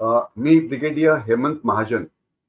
मी brigadier Hemant Mahajan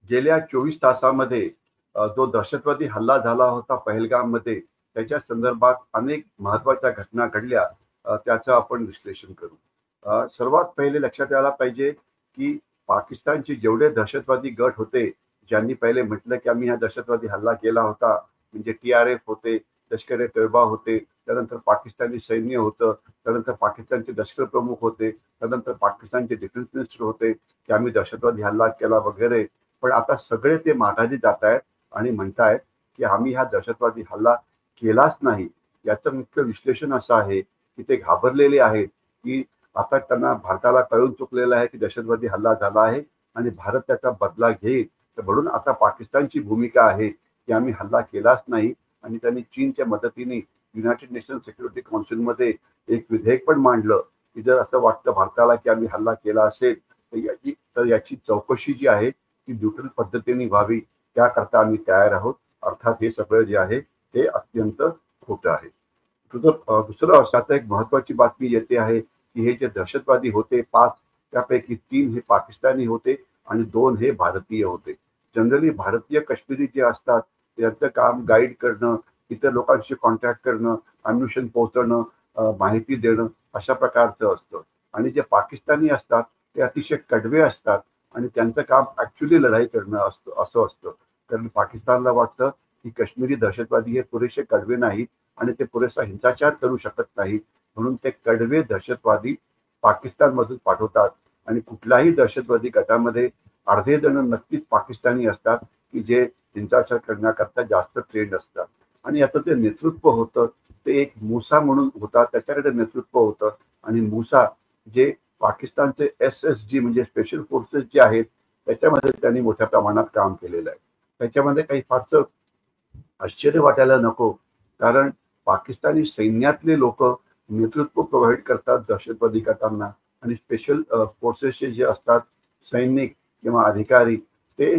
गेल्या 24 तासामध्ये जो दहशतवादी हल्ला झाला होता पहलगाममध्ये त्याच्या संदर्भात अनेक महत्वाच्या घटना घडल्या, त्याचं आपण विश्लेषण करू. सर्वात पहिले लक्षात यायला पाहिजे की पाकिस्तानचे जेवढे दहशतवादी गट होते, ज्यांनी पहिले म्हटलं की आम्ही हा दहशतवादी हल्ला केला होता, म्हणजे TRF होते, लष्कर-ए-तोयबा होते, त्यानंतर पाकिस्तानी सैन्य होतं, त्यानंतर पाकिस्तानचे लष्कर प्रमुख होते, त्यानंतर पाकिस्तानचे डिफेन्स मिनिस्टर होते की आम्ही दहशतवादी हल्ला केला वगैरे. पण आता सगळे ते माघारी जात आहेत आणि म्हणतायत की आम्ही हा दहशतवादी हल्ला केलाच नाही. याचं मुख्य विश्लेषण असं आहे की ते घाबरलेले आहेत की आता त्यांना भारताला कळून चुकलेलं आहे की दहशतवादी हल्ला झाला आहे आणि भारत त्याचा बदला घेईल. तर म्हणून आता पाकिस्तानची भूमिका आहे की आम्ही हल्ला केलाच नाही. आणि त्यांनी चीनच्या मदतीने युनायटेड नेशन सिक्युरिटी काउन्सिलमध्ये एक विधेयक पण मांडलं की जर असं वाटतं भारताला की आम्ही हल्ला केला असेल तर याची चौकशी जी आहे ती न्यूट्रल पद्धतीने व्हावी, त्याकरता आम्ही तयार आहोत. अर्थात हे सगळं जे आहे ते अत्यंत खोटं आहे. दुसरं अशात एक महत्वाची बातमी येते आहे की हे जे दहशतवादी होते 5, त्यापैकी 3 हे पाकिस्तानी होते आणि 2 हे भारतीय होते. जनरली भारतीय काश्मीरी जे असतात त्यांचं काम गाईड करणं, इतर लोकांशी कॉन्टॅक्ट करणं, अम्युनिशन पोहोचवणं, माहिती देणं अशा प्रकारचं असतं. आणि जे पाकिस्तानी असतात ते अतिशय कडवे असतात आणि त्यांचं काम ऍक्च्युली लढाई करणं असं असतं. कारण पाकिस्तानला वाटतं की काश्मीरी दहशतवादी हे पुरेसे कडवे नाहीत आणि ते पुरेसा हिंसाचार करू शकत नाहीत, म्हणून ते कडवे दहशतवादी पाकिस्तानमधून पाठवतात. आणि कुठल्याही दहशतवादी गटामध्ये अर्धे जण नक्कीच पाकिस्तानी असतात की जे हिंसाचार करण्याकरता जास्त ट्रेंड असतात. आणि आता ते नेतृत्व होतं ते एक मूसा म्हणून होता, त्याच्याकडे नेतृत्व होतं. आणि मूसा जे पाकिस्तानचे SSG म्हणजे स्पेशल फोर्सेस जे आहेत त्याच्यामध्ये त्यांनी मोठ्या प्रमाणात काम केलेलं आहे. त्याच्यामध्ये काही फारसं आश्चर्य वाटायला नको, कारण पाकिस्तानी सैन्यातले लोक नेतृत्व प्रोव्हाइड करतात दहशतवादी गटांना. आणि स्पेशल फोर्सेसचे जे असतात सैनिक किंवा अधिकारी ते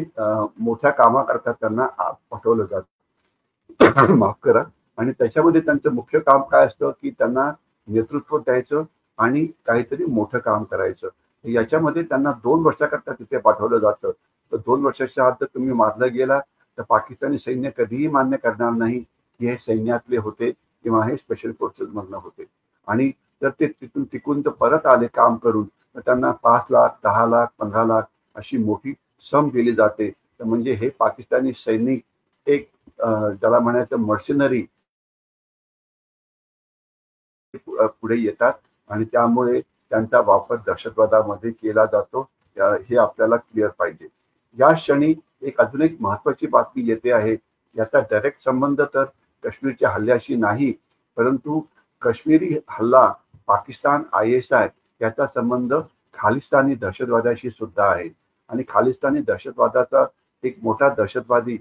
मोठ्या कामाकरता त्यांना पाठवलं जातं. माफ करा. आणि त्याच्यामध्ये त्यांचं मुख्य काम काय असतं की त्यांना नेतृत्व द्यायचं आणि काहीतरी मोठं काम करायचं. याच्यामध्ये त्यांना 2 वर्षाकरता तिथे पाठवलं जातं. तर 2 वर्षाच्या आत जर तुम्ही मारलं गेला तर पाकिस्तानी सैन्य कधीही मान्य करणार नाही की हे सैन्यातले होते किंवा हे स्पेशल फोर्सेस मधनं होते. आणि जर ते तिथून टिकून तर परत आले काम करून तर त्यांना 5 लाख, 10 लाख, 15 लाख अशी मोठी सम दिली जाते. तर म्हणजे हे पाकिस्तानी सैनिक एक ज्याला म्हणायचं मर्शनरी पुढे येतात आणि त्यामुळे त्यांचा वापर दहशतवादामध्ये केला जातो. हे आपल्याला क्लिअर पाहिजे. या क्षणी अजून एक महत्वाची बातमी येते आहे. याचा डायरेक्ट संबंध तर काश्मीरच्या हल्ल्याशी नाही, परंतु काश्मीरी हल्ला पाकिस्तान ISI याचा संबंध खालिस्तानी दहशतवादाशी सुद्धा आहे. आणि खालिस्तानी दहशतवादाचा एक मोठा दहशतवादी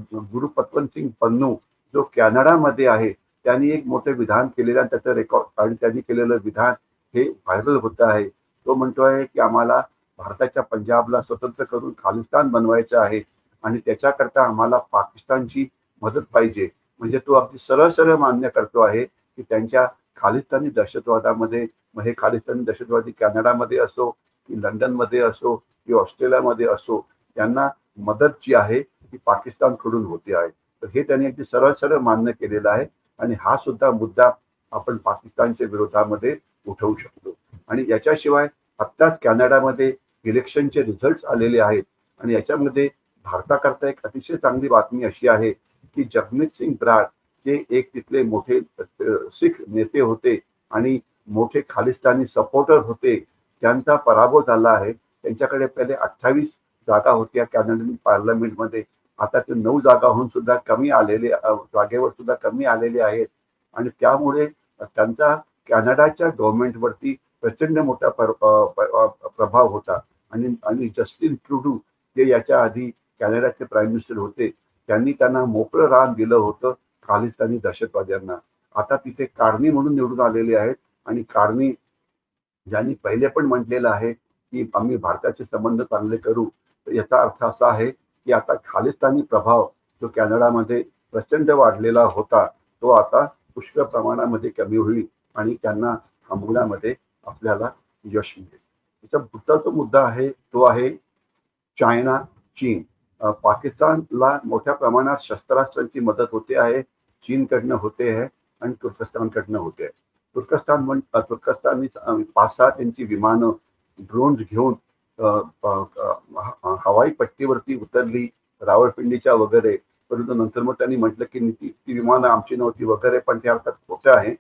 गुरु पतवंत सिंग पन्नू जो कॅनडामध्ये आहे, त्यांनी एक मोठे विधान केलेलं आणि त्याचं रेकॉर्ड आणि त्यांनी केलेलं विधान हे व्हायरल होत आहे. तो म्हणतोय की आम्हाला भारताच्या पंजाबला स्वतंत्र करून खालिस्तान बनवायचं आहे आणि त्याच्याकरता आम्हाला पाकिस्तानची मदत पाहिजे. म्हणजे तो अगदी सरळ सरळ मान्य करतो आहे की त्यांच्या खालिस्तानी दहशतवादामध्ये, मग हे खालिस्तानी दहशतवादी कॅनडामध्ये असो की लंडनमध्ये असो की ऑस्ट्रेलियामध्ये असो, त्यांना मदत जी आहे ती पाकिस्तानकडून होते आहे. तर हे त्यांनी अगदी सरळ सरळ मान्य केलेलं आहे. आणि हा सुद्धा मुद्दा आपण पाकिस्तानच्या विरोधामध्ये उठवू शकतो. आणि याच्याशिवाय आत्ताच कॅनडामध्ये इलेक्शनचे रिझल्ट आलेले आहेत आणि याच्यामध्ये भारताकरता एक अतिशय चांगली बातमी अशी आहे की जगमीत सिंग ब्रार जे एक तिथले मोठे सिख नेते होते आणि मोठे खालिस्तानी सपोर्टर होते, त्यांचा पराभव झाला आहे. त्यांच्याकडे पहिले 28 जागा होत्या कॅनडियन पार्लमेंटमध्ये, आता ते 9 जागाहून सुद्धा कमी आलेले, जागेवर सुद्धा कमी आलेले आहेत. आणि त्यामुळे त्यांचा कॅनडाच्या गव्हर्नमेंटवरती प्रचंड मोठा प्रभाव होता. आणि जस्टिन ट्रुडू जे याच्या आधी कॅनडाचे प्राईम मिनिस्टर होते, त्यांनी त्यांना मोकळं रान दिलं होतं खालिस्तानी दहशतवाद्यांना. आता तिथे कार्नी म्हणून निवडून आलेले आहेत आणि कार्नी ज्यांनी पहिले पण म्हटलेलं आहे की आम्ही भारताचे संबंध चांगले करू. तर याचा अर्थ असा आहे की आता खालिस्तानी प्रभाव जो कॅनडामध्ये प्रचंड वाढलेला होता तो आता पुष्कळ प्रमाणामध्ये कमी होईल आणि त्यांना थांबवण्यामध्ये आपल्याला यश मिळेल. त्याचा पुढचा जो मुद्दा आहे तो आहे चायना, चीन. पाकिस्तानला मोठ्या प्रमाणात शस्त्रास्त्रांची मदत होते आहे. चीनकडनं होते आहे आणि तुर्कस्तानकडनं होते आहे. तुर्कस्ताननी 5-6 त्यांची विमानं, ड्रोन्स घेऊन हवाई पट्टीवरती उतरली, रावळपिंडीच्या वगैरे. परंतु नंतर मग त्यांनी म्हटलं की ती विमानं आमची नव्हती वगैरे, पण ते अर्थात खोटं आहे.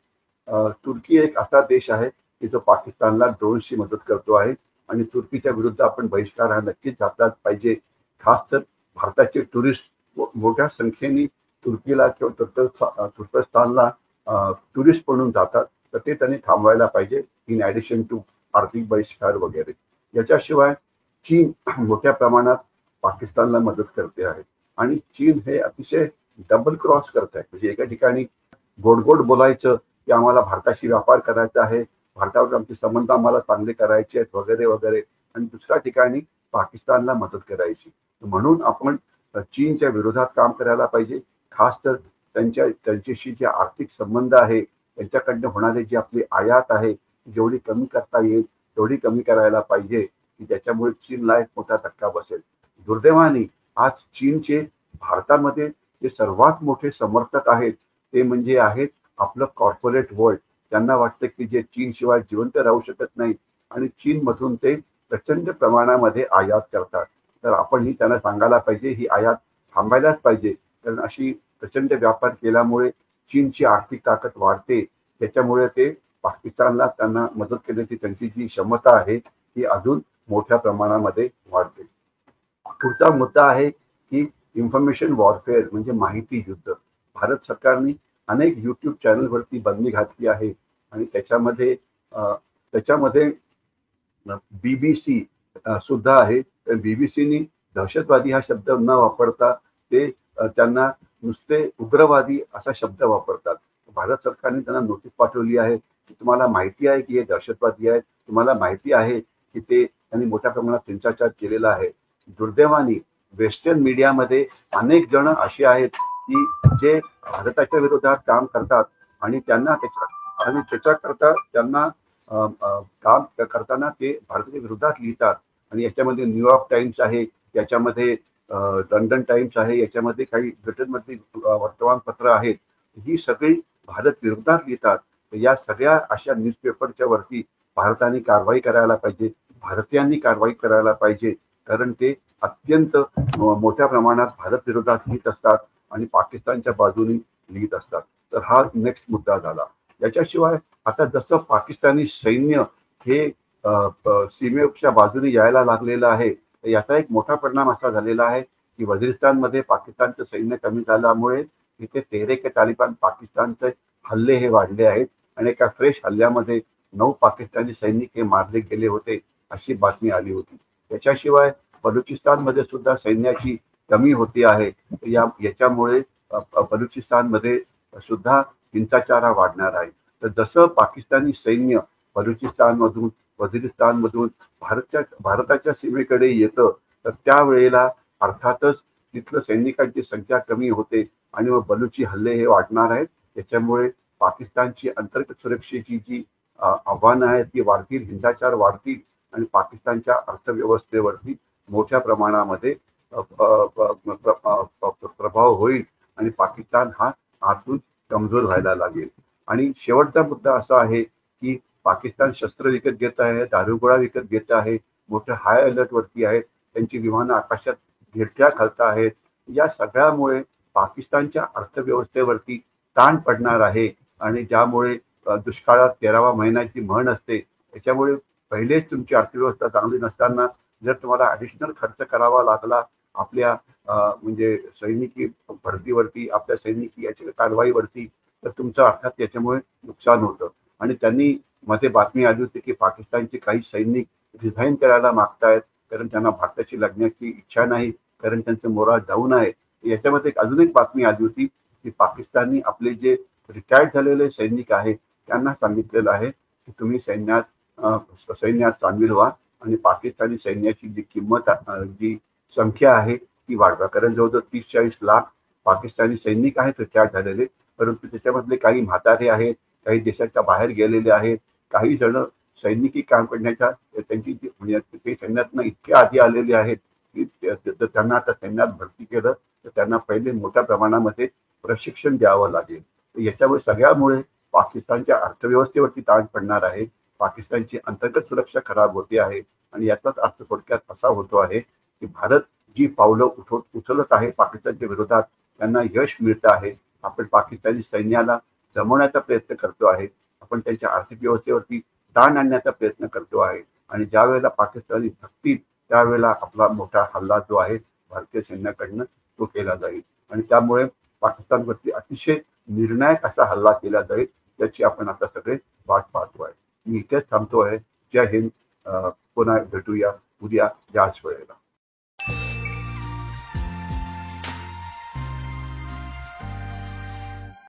तुर्की एक असा देश आहे की जो पाकिस्तानला ड्रोन्सची मदत करतो आहे आणि तुर्कीच्या विरुद्ध आपण बहिष्कार हा नक्कीच घातलाच पाहिजे. खास तर भारताचे टुरिस्ट मोठ्या संख्येने तुर्कीला किंवा तुर्कस्तानला टुरिस्ट म्हणून जातात, तर ते त्यांनी थांबवायला पाहिजे, इन ॲडिशन टू आर्थिक बहिष्कार वगैरे. याच्याशिवाय चीन मोठ्या प्रमाणात पाकिस्तानला मदत करते आहे आणि चीन हे अतिशय डबल क्रॉस करत आहे. म्हणजे एका ठिकाणी गोड गोड बोलायचं की आम्हाला भारताशी व्यापार करायचा आहे, भारतावर आमचे संबंध आम्हाला चांगले करायचे आहेत वगैरे वगैरे, आणि दुसऱ्या ठिकाणी पाकिस्तानला मदत करायची. म्हणून आपण चीनच्या विरोधात काम करायला पाहिजे. खास तर त्यांच्याशी जे आर्थिक संबंध आहे, त्यांच्याकडनं होणारे जी आपली आयात आहे जेवढी कमी करता येईल तेवढी कमी करायला पाहिजे, की ज्याच्यामुळे चीनला एक मोठा धक्का बसेल. दुर्दैवाने आज चीनचे भारतामध्ये जे सर्वात मोठे समर्थक आहेत ते म्हणजे आहेत आपलं कॉर्पोरेट वर्ल्ड. त्यांना वाटतं की जे चीनशिवाय जिवंत राहू शकत नाही आणि चीनमधून ते प्रचंड प्रमाणामध्ये आयात करतात. तर आपण ही त्यांना सांगायला पाहिजे, ही आयात थांबायलाच पाहिजे, कारण अशी प्रचंड व्यापार केल्यामुळे चीनची आर्थिक ताकद वाढते. त्याच्यामुळे ते पाकिस्तानला त्यांना मदत करण्याची त्यांची जी क्षमता आहे ती अजून मोठ्या प्रमाणामध्ये वाढते. पुढचा मुद्दा आहे की इन्फॉर्मेशन वॉरफेअर म्हणजे माहिती युद्ध. भारत सरकारने अनेक युट्यूब चॅनलवरती बंदी घातली आहे आणि त्याच्यामध्ये BBC सुद्धा आहे. तर बीबीसीनी दहशतवादी हा शब्द न वापरता ते त्यांना नुसते उग्रवादी असा शब्द वापरतात. भारत सरकारने त्यांना नोटीस पाठवली आहे की तुम्हाला माहिती आहे की हे दहशतवादी आहेत, तुम्हाला माहिती आहे की त्यांनी मोठ्या प्रमाणात हिंसाचार केलेला आहे. दुर्दैवाने वेस्टर्न मीडियामध्ये अनेक जण असे आहेत की जे भारताच्या विरोधात काम करतात आणि त्याच्याकरता त्यांना काम करताना ते भारताच्या विरोधात लिहितात. आणि याच्यामध्ये न्यूयॉर्क टाइम्स आहे, याच्यामध्ये लंडन टाइम्स आहे, याच्यामध्ये काही ब्रिटनमधली वर्तमानपत्र आहेत. ही सगळी भारत विरोधात लिहितात. या सगळ्या अशा न्यूजपेपरच्या वरती भारताने कारवाई करायला पाहिजे, भारतीयांनी कारवाई करायला पाहिजे, कारण ते अत्यंत मोठ्या प्रमाणात भारत विरोधात लिहित असतात आणि पाकिस्तानच्या बाजूने लिहित असतात. तर हा नेक्स्ट मुद्दा झाला. याच्याशिवाय आता जसं पाकिस्तानी सैन्य हे सीमेच्या बाजूने यायला लागलेलं आहे, याचा एक मोठा परिणाम असा झालेला आहे की वझिरिस्तानमध्ये पाकिस्तानचं सैन्य कमी झाल्यामुळे तिथे तेहरीक तालिबान पाकिस्तानचे हल्ले हे वाढले आहेत आणि एका फ्रेश हल्ल्यामध्ये 9 पाकिस्तानी सैनिक हे मारले गेले होते अशी बातमी आली होती. याच्याशिवाय बलुचिस्तानमध्ये सुद्धा सैन्याची कमी होती आहे. याच्यामुळे बलुचिस्तानमध्ये सुद्धा हिंसाचार वाढणार आहे. तर जसं पाकिस्तानी सैन्य बलुचिस्तानमधून वझिरिस्तानमधून भारताच्या सीमेकडे येतं, तर त्यावेळेला अर्थातच तिथलं सैनिकांची संख्या कमी होते आणि मग बलुची हल्ले हे वाढणार आहेत. त्याच्यामुळे पाकिस्तानची अंतर्गत सुरक्षेची जी आव्हानं आहेत ती वाढतील, हिंसाचार वाढतील आणि पाकिस्तानच्या अर्थव्यवस्थेवरती मोठ्या प्रमाणामध्ये प्रभाव होईल आणि पाकिस्तान हा आतून कमजोर व्हायला लागेल. आणि शेवटचा मुद्दा असा आहे की पाकिस्तान शस्त्र विकत घेत आहे, दारुगोळा विकत घेत आहे, मोठ्या हाय अलर्ट वरती आहेत, त्यांची विमानं आकाशात गिरट्या घालत आहेत. या सगळ्यामुळे पाकिस्तानच्या अर्थव्यवस्थेवरती ताण पडणार आहे आणि ज्यामुळे दुष्काळात 13वा महिन्याची म्हण असते. त्याच्यामुळे पहिलेच तुमची अर्थव्यवस्था चांगली नसताना जर तुम्हाला ॲडिशनल खर्च करावा लागला आपल्या म्हणजे सैनिकी भरतीवरती, आपल्या सैनिकी याच्या कारवाईवरती, तर तुमचं अर्थात याच्यामुळे नुकसान होतं. आणि त्यांनी मध्ये बातमी आली होती की पाकिस्तानचे काही सैनिक रिझाईन करायला मागतायत कारण त्यांना भारताशी लढण्याची इच्छा नाही, कारण त्यांचं मोराल डाऊन आहे. याच्यामध्ये अजून एक बातमी आली होती की पाकिस्तानी आपले जे रिटायर्ड झालेले सैनिक आहेत त्यांना सांगितलेलं आहे की तुम्ही सैन्यात सामील व्हा आणि पाकिस्तानी सैन्याची जी किंमत जी संख्या आहे ती वाढवा. कारण जवळजवळ 30-40 लाख पाकिस्तानी सैनिक आहेत रिटायर्ड झालेले, परंतु त्याच्यामधले काही म्हातारे आहेत, काही देशाच्या बाहेर गेलेले आहेत, काही जण सैनिकी काम करण्याच्या त्यांची जी म्हणजे ते सैन्यातनं इतके आधी आलेले आहेत की त्यांना आता सैन्यात भरती केलं तर त्यांना पहिले मोठ्या प्रमाणामध्ये प्रशिक्षण द्यावं लागेल. याच्यामुळे सगळ्यामुळे पाकिस्तानच्या अर्थव्यवस्थेवरती ताण पडणार आहे. पाकिस्तानची अंतर्गत सुरक्षा खराब होते आहे आणि याचाच अर्थ थोडक्यात असा होतो आहे की भारत जी पावलं उचलत आहे पाकिस्तानच्या विरोधात त्यांना यश मिळतं आहे. आपण पाकिस्तानी सैन्याला जमवण्याचा प्रयत्न करतो आहे. आपण त्यांच्या आर्थिक व्यवस्थेवरती ताण आणण्याचा प्रयत्न करतो आहे आणि ज्या वेळेला पाकिस्तानी थकतील त्यावेळेला आपला मोठा हल्ला जो आहे भारतीय सैन्याकडनं तो केला जाईल आणि त्यामुळे पाकिस्तानवरती अतिशय निर्णायक असा हल्ला केला जाईल याची आपण आता सगळे वाट पाहतो आहे. मी इथेच थांबतो आहे. जय हिंद. पुन्हा भेटूया उद्या याच वेळेला.